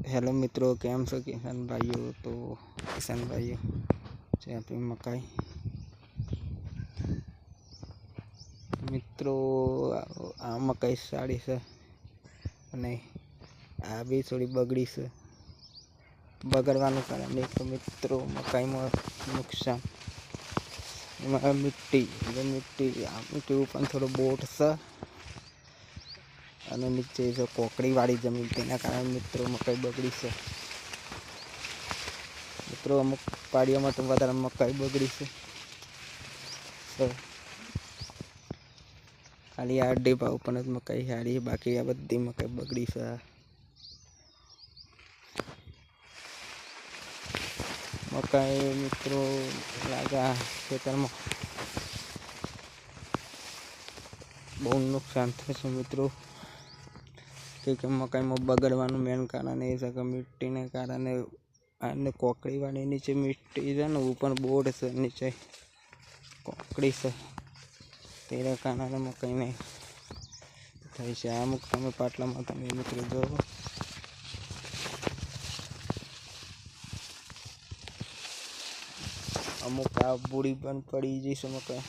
Hello मित्रों, केम छो किसान भाइयों। तो किसान भाइयों છે આપણી મકાઈ મિત્રો આ મકાઈ સારી છે અને આ બી થોડી બગડી છે। બગડવાનું કારણ એક તો મિત્રો મકાઈમાં નુકસાન એમાં મિટ્ટી ઉપર થોડો બોટ છે અને નીચે જો કોકડીવાળી જમીન તેના કારણે મિત્રો મકાઈ બગડી છે। મિત્રો અમુક પાડીઓમાં તો વધારે મકાઈ બગડી છે। खाली 8 भाव पर मकाई हारी, बाकी आ बधी मकाई बगड़ी से। मकाई मित्रों लागा खेतर में बहुत नुकसान थे मित्रों, क्योंकि मकाई में बगड़वानुं मेन कारण ए छे कि मिट्टी ने कारण आने कोकड़ी वाली नीचे मिट्टी है ने ऊपर बोर्ड से नीचे कोकड़ी से तेरे कारण मकाई ने थई छे। अमुक तमे पाटला में तमे मित्रों जो अमुक आ बूढ़ी पण पड़ी जी से मकाई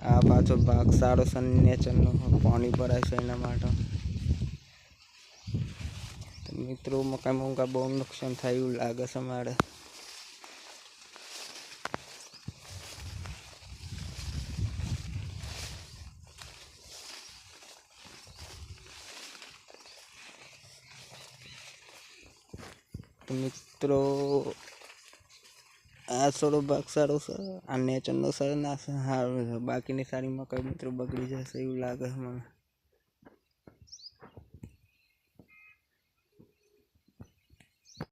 आ पाछो भाग सारो नेचर नो पानी भराय छे एना माटे। तो मित्रों मकाई में बहुत नुकसान थाय एवुं लागे छे मारे। तो मित्रों आ थोड़ो भाग सारो छे, आ नेचर नो सारो ना हारो छे, बाकी सारी मकाई मित्रों बगड़ी जशे एवुं लागे छे मने।